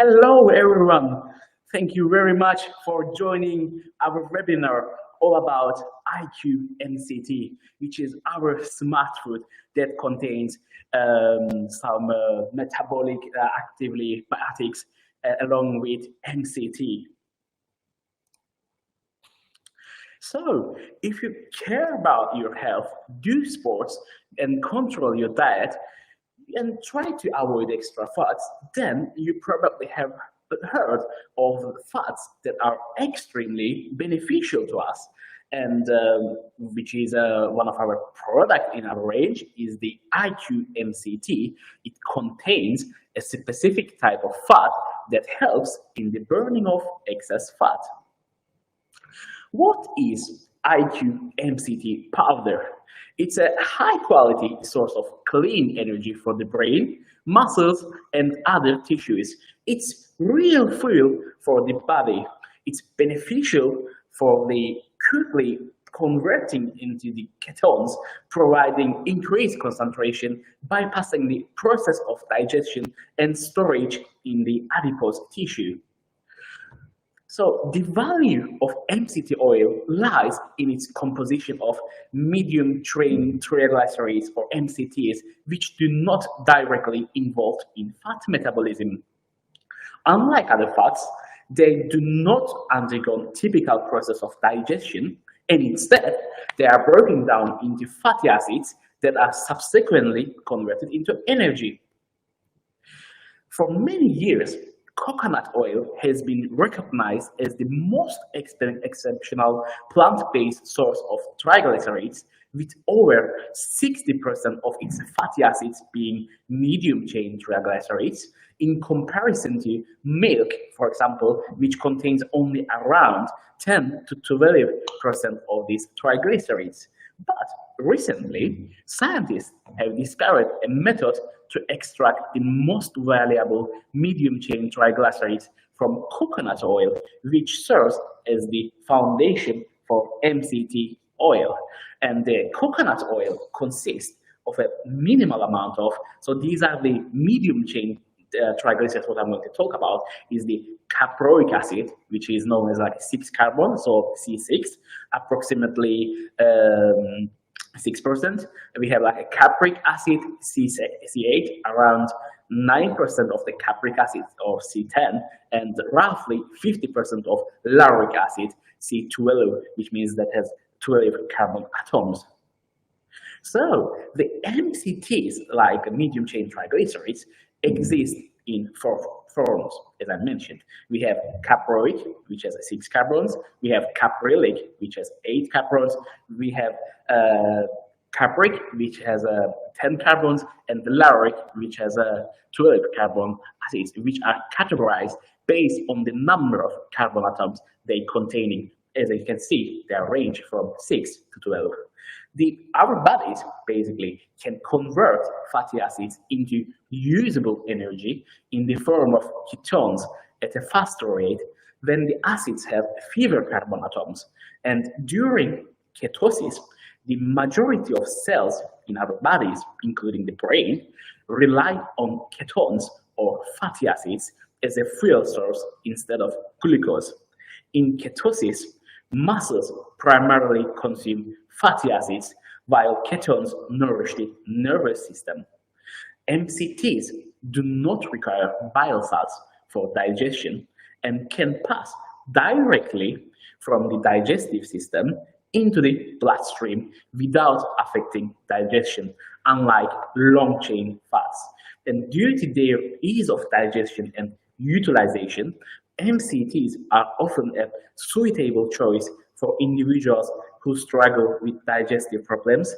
Hello, everyone. Thank you very much for joining our webinar all about IQ-MCT, which is our smart food that contains some metabolic actively biotics along with MCT. So, if you care about your health, do sports, and control your diet, and try to avoid extra fats, then you probably have heard of fats that are extremely beneficial to us. And which is one of our product in our range is the IQ-MCT. It contains a specific type of fat that helps in the burning of excess fat. What is IQ-MCT powder? It's a high-quality source of clean energy for the brain, muscles, and other tissues. It's real fuel for the body. It's beneficial for the quickly converting into the ketones, providing increased concentration, bypassing the process of digestion and storage in the adipose tissue. So the value of MCT oil lies in its composition of medium chain triglycerides or MCTs, which do not directly involve in fat metabolism. Unlike other fats, they do not undergo typical process of digestion, and instead they are broken down into fatty acids that are subsequently converted into energy. For many years, coconut oil has been recognized as the most exceptional plant-based source of triglycerides, with over 60% of its fatty acids being medium-chain triglycerides, in comparison to milk, for example, which contains only around 10 to 12% of these triglycerides. But recently, scientists have discovered a method to extract the most valuable medium-chain triglycerides from coconut oil, which serves as the foundation for MCT oil. And the coconut oil consists of a minimal amount of, so these are the medium-chain triglycerides. What I'm going to talk about is the caproic acid, which is known as like 6 carbon, so C6, approximately 6%. We have like a capric acid, C8, around 9% of the capric acid, or C10, and roughly 50% of lauric acid, C12, which means that has 12 carbon atoms. So the MCTs, like medium chain triglycerides, exist in 4 forms, as I mentioned. We have caproic, which has 6 carbons. We have caprylic, which has 8 carbons. We have capric, which has 10 carbons, and the lauric, which has 12 carbon acids, which are categorized based on the number of carbon atoms they containing. As you can see, they range from 6 to 12. Our bodies basically can convert fatty acids into usable energy in the form of ketones at a faster rate when the acids have fewer carbon atoms. And during ketosis, the majority of cells in our bodies, including the brain, rely on ketones or fatty acids as a fuel source instead of glucose. In ketosis, muscles primarily consume fatty acids, while ketones nourish the nervous system. MCTs do not require bile salts for digestion and can pass directly from the digestive system into the bloodstream without affecting digestion, unlike long-chain fats. And due to their ease of digestion and utilization, MCTs are often a suitable choice for individuals who struggle with digestive problems,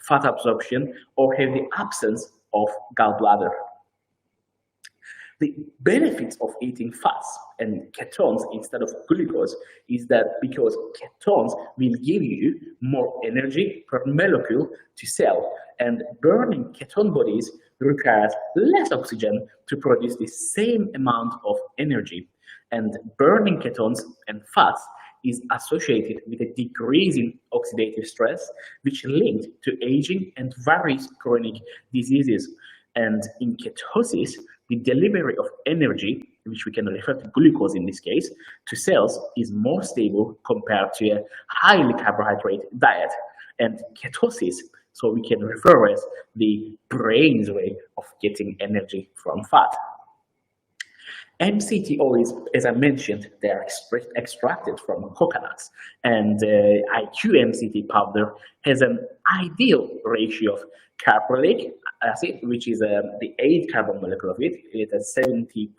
fat absorption, or have the absence of gallbladder. The benefits of eating fats and ketones instead of glucose is that because ketones will give you more energy per molecule to cell, and burning ketone bodies requires less oxygen to produce the same amount of energy. And burning ketones and fats is associated with a decrease in oxidative stress, which linked to aging and various chronic diseases. And in ketosis, the delivery of energy, which we can refer to glucose in this case, to cells is more stable compared to a highly carbohydrate diet. And ketosis, so we can refer as the brain's way of getting energy from fat. MCT oils, as I mentioned, they are extracted from coconuts, and IQ-MCT powder has an ideal ratio of carboxylic acid, which is the 8 carbon molecule of it, is a 70%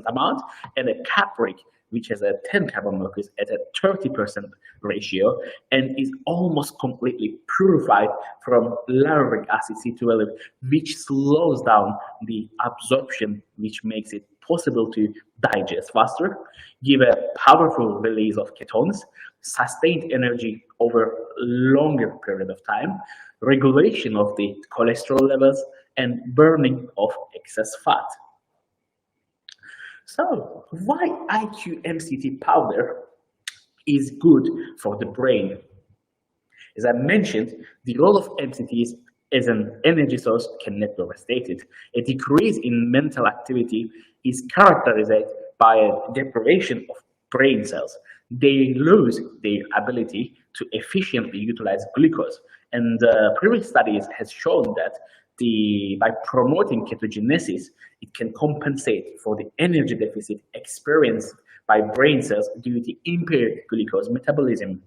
amount, and a capric, which has a 10 carbon molecules at a 30% ratio, and is almost completely purified from lauric acid C12, which slows down the absorption, which makes it possible to digest faster, give a powerful release of ketones, sustained energy over longer period of time, regulation of the cholesterol levels, and burning of excess fat. So why IQ-MCT powder is good for the brain? As I mentioned, the role of MCTs as an energy source cannot be overstated. A decrease in mental activity is characterized by a deprivation of brain cells. They lose their ability to efficiently utilize glucose. And previous studies has shown that by promoting ketogenesis, it can compensate for the energy deficit experienced by brain cells due to impaired glucose metabolism.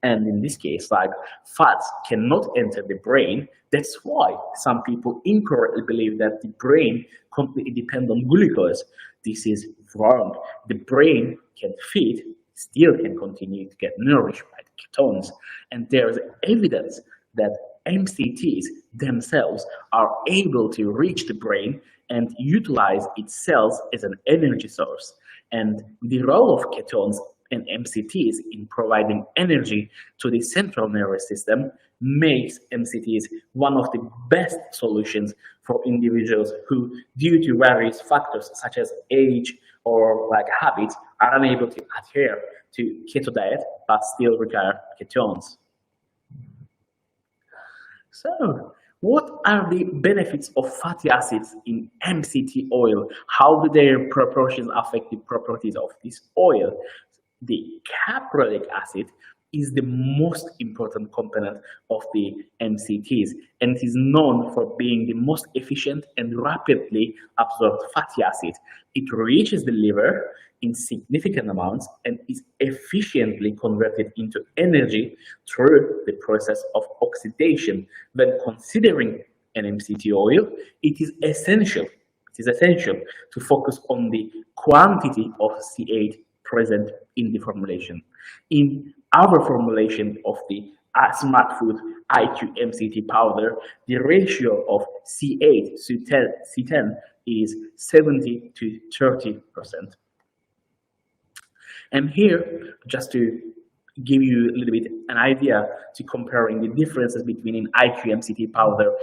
And in this case, like fats cannot enter the brain. That's why some people incorrectly believe that the brain completely depends on glucose. This is wrong. The brain can feed, still can continue to get nourished by the ketones. And there's evidence that MCTs themselves are able to reach the brain and utilize its cells as an energy source. And the role of ketones and MCTs in providing energy to the central nervous system makes MCTs one of the best solutions for individuals who, due to various factors such as age or like habits, are unable to adhere to keto diet but still require ketones. So, what are the benefits of fatty acids in MCT oil? How do their proportions affect the properties of this oil? The caprylic acid is the most important component of the MCTs, and it is known for being the most efficient and rapidly absorbed fatty acid. It reaches the liver in significant amounts and is efficiently converted into energy through the process of oxidation. When considering an MCT oil, it is essential to focus on the quantity of C8 present in the formulation. In our formulation of the Smart Food IQ-MCT powder, the ratio of C8 to C10 is 70 to 30%. And here, just to give you a little bit an idea to comparing the differences between an IQ-MCT powder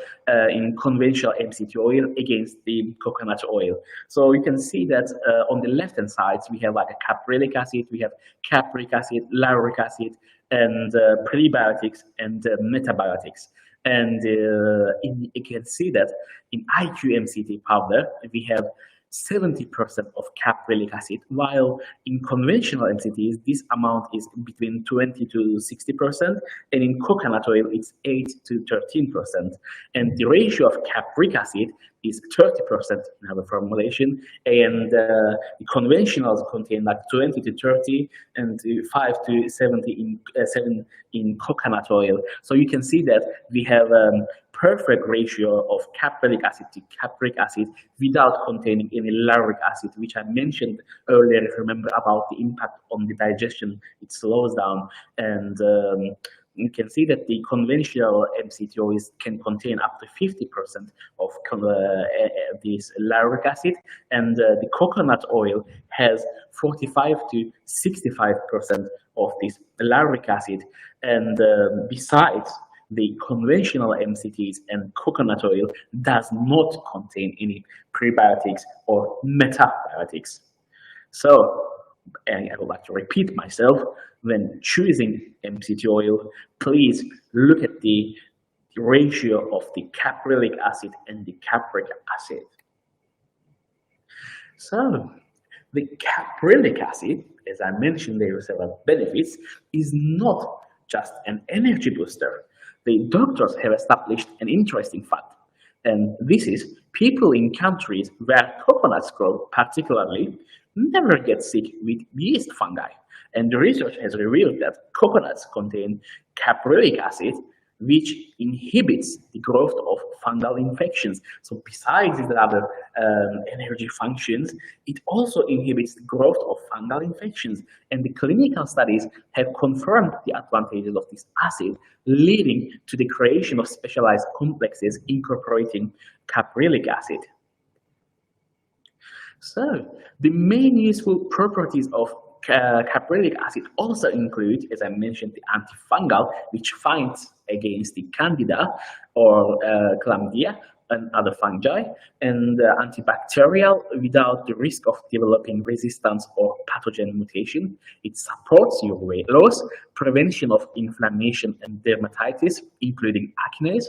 in conventional MCT oil against the coconut oil. So you can see that on the left hand side we have like a caprylic acid, we have capric acid, lauric acid, and prebiotics and metabiotics. And you can see that in IQ-MCT powder we have 70% of caprylic acid, while in conventional MCTs this amount is between 20 to 60%, and in coconut oil it's 8 to 13%. And the ratio of capric acid is 30% in our formulation, and the conventionals contain like 20 to 30 and 5 to 70 in coconut oil. So you can see that we have perfect ratio of caprylic acid to capric acid without containing any lauric acid, which I mentioned earlier. If you remember about the impact on the digestion, it slows down. And you can see that the conventional MCT oils can contain up to 50% of this lauric acid, and the coconut oil has 45 to 65% of this lauric acid. And besides, the conventional MCTs and coconut oil does not contain any prebiotics or metabiotics. So, and I would like to repeat myself, when choosing MCT oil, please look at the ratio of the caprylic acid and the capric acid. So, the caprylic acid, as I mentioned, there are several benefits, is not just an energy booster. The doctors have established an interesting fact, and this is people in countries where coconuts grow particularly never get sick with yeast fungi. And the research has revealed that coconuts contain caprylic acid, which inhibits the growth of fungal infections. So besides the other energy functions, it also inhibits the growth of fungal infections. And the clinical studies have confirmed the advantages of this acid, leading to the creation of specialized complexes incorporating caprylic acid. So the main useful properties of caprylic acid also include, as I mentioned, the antifungal, which fights against the candida or chlamydia and other fungi, and antibacterial without the risk of developing resistance or pathogen mutation. It supports your weight loss, prevention of inflammation and dermatitis, including AGENYZ.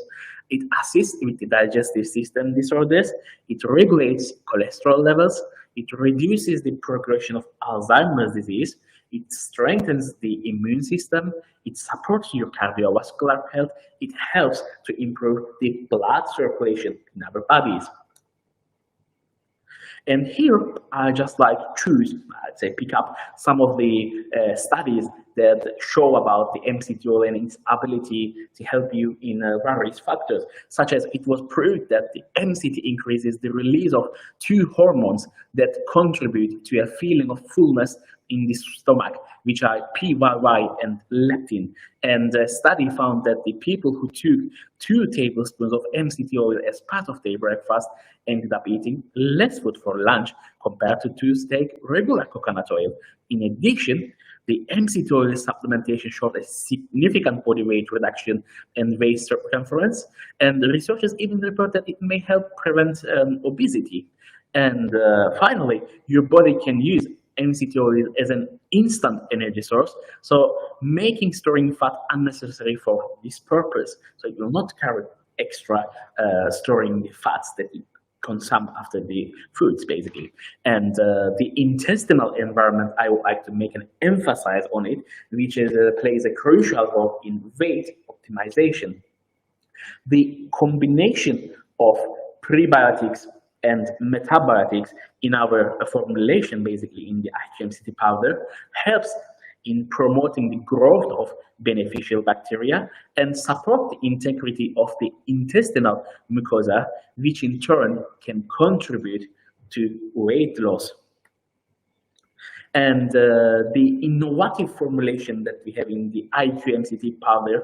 It assists with the digestive system disorders. It regulates cholesterol levels. It reduces the progression of Alzheimer's disease. It strengthens the immune system. It supports your cardiovascular health. It helps to improve the blood circulation in our bodies. And here, I just like choose, I'd say, pick up some of the studies that show about the MCT oil and its ability to help you in various factors, such as it was proved that the MCT increases the release of two hormones that contribute to a feeling of fullness in the stomach, which are PYY and leptin. And the study found that the people who took 2 tablespoons of MCT oil as part of their breakfast ended up eating less food for lunch compared to 2 take regular coconut oil. In addition, the MCT oil supplementation showed a significant body weight reduction and waist circumference, and the researchers even report that it may help prevent obesity. And finally, your body can use MCT oil as an instant energy source, so making storing fat unnecessary for this purpose. So it will not carry extra storing the fats that you consume after the foods, basically. And the intestinal environment, I would like to make an emphasis on it, which is, plays a crucial role in weight optimization. The combination of prebiotics and metabiotics in our formulation, basically in the IQ-MCT powder, helps in promoting the growth of beneficial bacteria and support the integrity of the intestinal mucosa, which in turn can contribute to weight loss. And the innovative formulation that we have in the IQ-MCT powder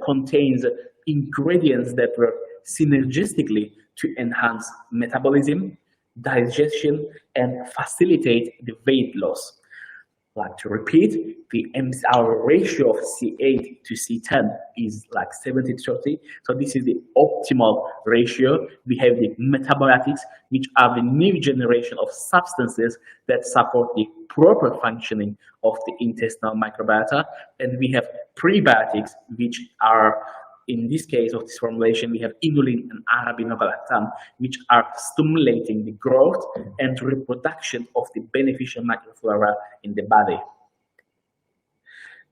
contains ingredients that work synergistically to enhance metabolism, digestion, and facilitate the weight loss. Like to repeat, our ratio of C8 to C10 is like 70-30. So this is the optimal ratio. We have the metabiotics, which are the new generation of substances that support the proper functioning of the intestinal microbiota. And we have prebiotics, which are, in this case of this formulation, we have inulin and arabinogalactam, which are stimulating the growth and reproduction of the beneficial microflora in the body.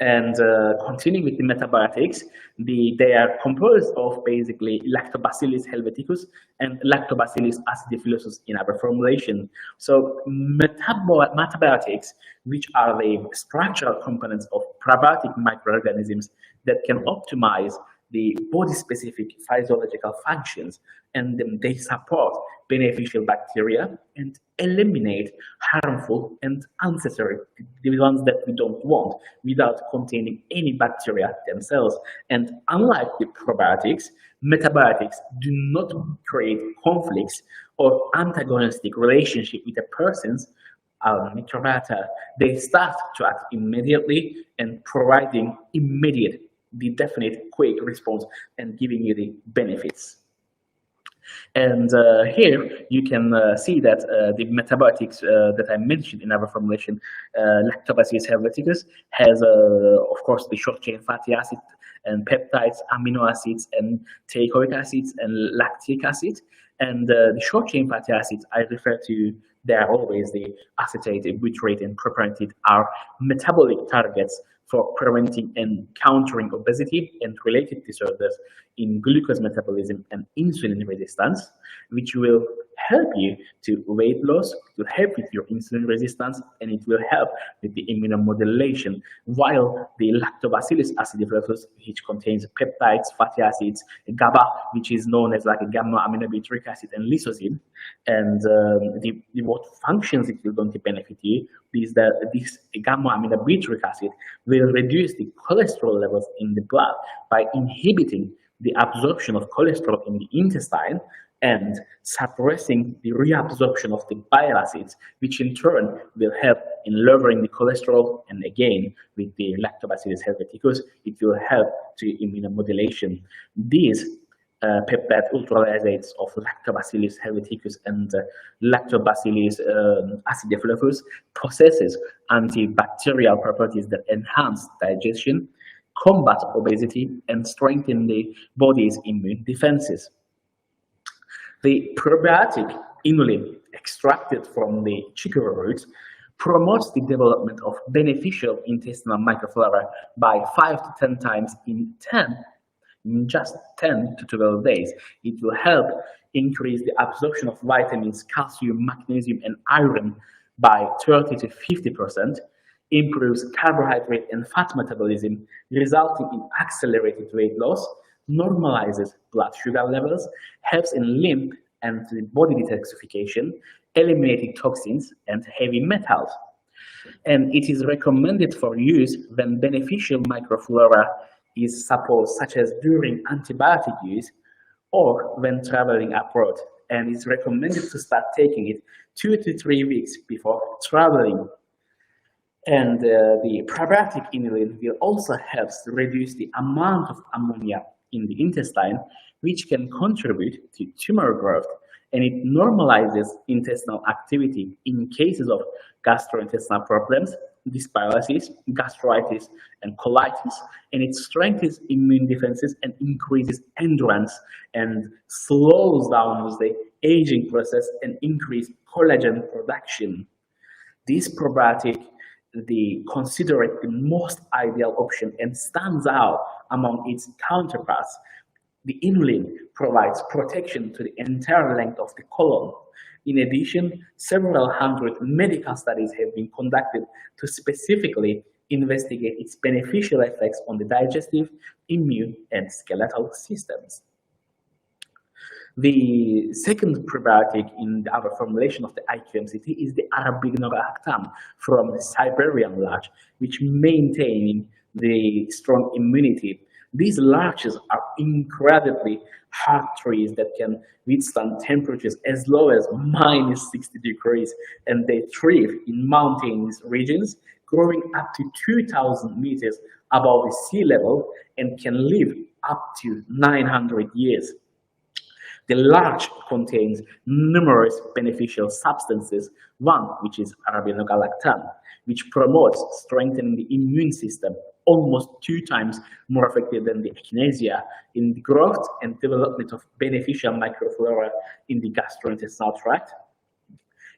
And continuing with the metabiotics, they are composed of basically Lactobacillus helveticus and Lactobacillus acidophilus in our formulation. So metabiotics, which are the structural components of probiotic microorganisms that can optimize the body-specific physiological functions, and then they support beneficial bacteria and eliminate harmful and unnecessary, the ones that we don't want, without containing any bacteria themselves. And unlike the probiotics, metabiotics do not create conflicts or antagonistic relationship with a person's microbiota. They start to act immediately and providing immediate, the definite quick response and giving you the benefits. And here you can see that the metabiotics that I mentioned in our formulation, Lactobacillus helveticus, has of course the short chain fatty acid and peptides, amino acids, and teichoic acids and lactic acid. And the short chain fatty acids I refer to, they are always the acetate, butyrate, and propionate are metabolic targets for preventing and countering obesity and related disorders in glucose metabolism and insulin resistance, which will help you to weight loss, it will help with your insulin resistance, and it will help with the immunomodulation, while the lactobacillus acidophilus, which contains peptides, fatty acids, GABA, which is known as like a gamma aminobutyric acid, and lysozyme, and what functions it will going to benefit you is that this gamma aminobutyric acid will reduce the cholesterol levels in the blood by inhibiting the absorption of cholesterol in the intestine and suppressing the reabsorption of the bile acids, which in turn will help in lowering the cholesterol, and again with the lactobacillus helveticus, it will help to immunomodulation. These peptide ultralysates of lactobacillus helveticus and lactobacillus acidophilus possesses antibacterial properties that enhance digestion, combat obesity, and strengthen the body's immune defenses. The probiotic inulin extracted from the chicory roots promotes the development of beneficial intestinal microflora by 5 to 10 times in just 10 to 12 days. It will help increase the absorption of vitamins, calcium, magnesium, and iron by 30 to 50%, improves carbohydrate and fat metabolism, resulting in accelerated weight loss, normalizes blood sugar levels, helps in lymph and body detoxification, eliminating toxins and heavy metals. And it is recommended for use when beneficial microflora is supposed, such as during antibiotic use or when traveling abroad. And it's recommended to start taking it 2 to 3 weeks before traveling. And the probiotic inulin will also help to reduce the amount of ammonia in the intestine, which can contribute to tumor growth, and it normalizes intestinal activity in cases of gastrointestinal problems, dysbiosis, gastritis, and colitis, and it strengthens immune defenses and increases endurance and slows down the aging process and increase collagen production. This probiotic, they consider it the most ideal option and stands out among its counterparts. The inulin provides protection to the entire length of the colon. In addition, several hundred medical studies have been conducted to specifically investigate its beneficial effects on the digestive, immune, and skeletal systems. The second probiotic in our formulation of the IQ-MCT is the arabinogalactam from the Siberian larch, which maintain the strong immunity. These larches are incredibly hard trees that can withstand temperatures as low as minus 60 degrees, and they thrive in mountainous regions, growing up to 2,000 meters above the sea level and can live up to 900 years. The larch contains numerous beneficial substances, one which is arabinogalactam, which promotes strengthening the immune system, almost 2 times more effective than the AGENYZ in the growth and development of beneficial microflora in the gastrointestinal tract.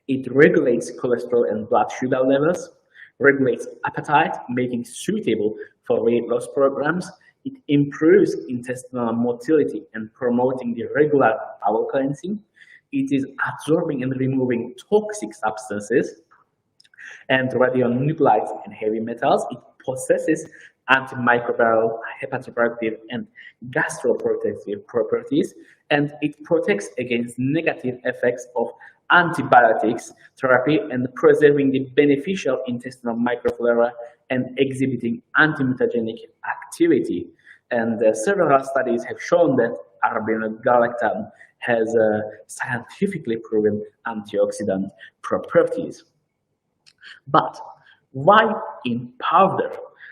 It regulates cholesterol and blood sugar levels, regulates appetite, making suitable for weight loss programs. It improves intestinal motility and promoting the regular bowel cleansing. It is absorbing and removing toxic substances and radionuclides and heavy metals. It possesses antimicrobial, hepatoprotective, and gastroprotective properties, and it protects against negative effects of antibiotics therapy and preserving the beneficial intestinal microflora and exhibiting antimutagenic activity. And several studies have shown that arabinogalactam has scientifically proven antioxidant properties. But why in powder?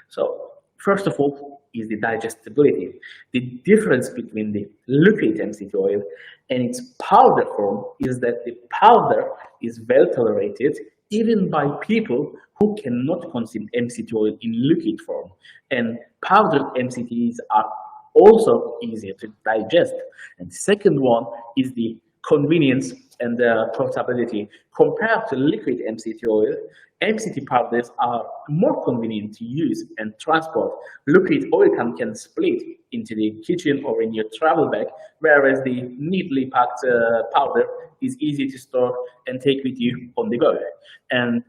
So first of all is the digestibility. The difference between the liquid MCT oil and its powder form is that the powder is well tolerated even by people who cannot consume MCT oil in liquid form. And powdered MCTs are also easier to digest. And the second one is the convenience and portability. Compared to liquid MCT oil, MCT powders are more convenient to use and transport. Liquid oil can split into the kitchen or in your travel bag, whereas the neatly packed powder is easy to store and take with you on the go. And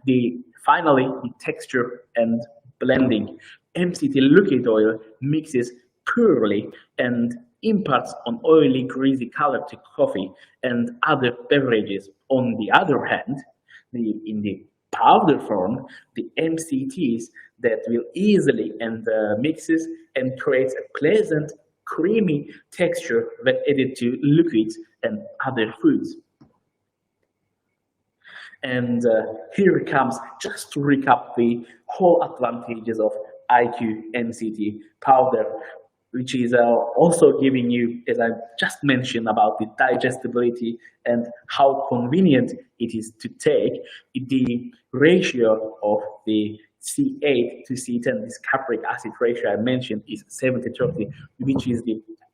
finally, the texture and blending. MCT liquid oil mixes purely and imparts an oily, greasy color to coffee and other beverages. On the other hand, in the powder form, the MCTs that will easily and mixes and creates a pleasant, creamy texture when added to liquids and other foods. And here it comes, just to recap the whole advantages of IQ-MCT powder, which is also giving you, as I just mentioned, about the digestibility and how convenient it is to take. The ratio of the C8 to C10, this capric acid ratio I mentioned, is 70-30, which is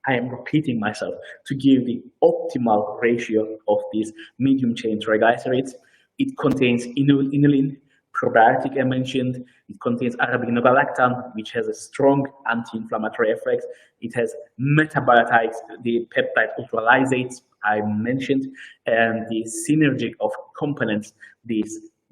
I am repeating myself, to give the optimal ratio of these medium chain triglycerides. It contains inulin, probiotic I mentioned. It contains arabinogalactan, which has a strong anti-inflammatory effect. It has metabolitides, the peptide ultralysates I mentioned, and the synergy of components, the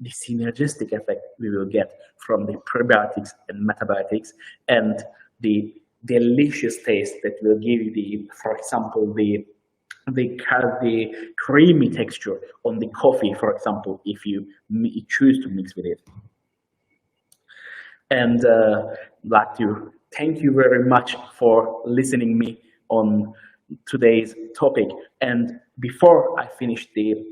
synergistic effect we will get from the probiotics and metabiotics, and the delicious taste that will give you for example, the creamy texture on the coffee, for example, if you choose to mix with it. And like to thank you very much for listening me on today's topic. And before I finish the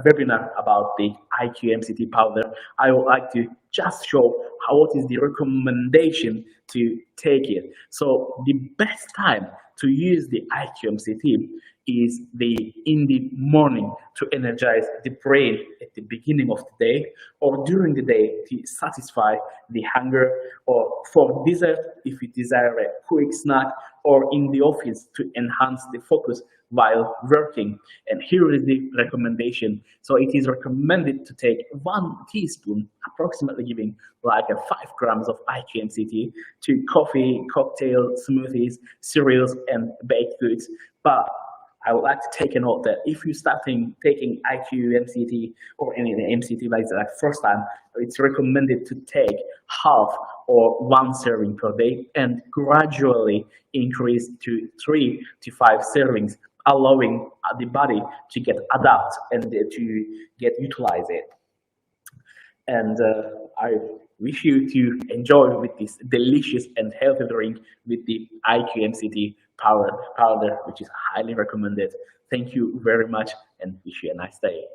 webinar about the IQ-MCT powder, I would like to just show what is the recommendation to take it. So the best time to use the IQ-MCT is in the morning to energize the brain at the beginning of the day, or during the day to satisfy the hunger, or for dessert if you desire a quick snack, or in the office to enhance the focus while working. And here is the recommendation. So it is recommended to take 1 teaspoon, approximately giving like 5 grams of IQ-MCT to coffee, cocktail, smoothies, cereals, and baked goods. But I would like to take a note that if you start taking IQ-MCT or any MCT like that first time, it's recommended to take half or 1 serving per day and gradually increase to 3 to 5 servings, allowing the body to get adapt and to get utilize it. And I wish you to enjoy with this delicious and healthy drink with the IQ-MCT powder, which is highly recommended. Thank you very much and wish you a nice day.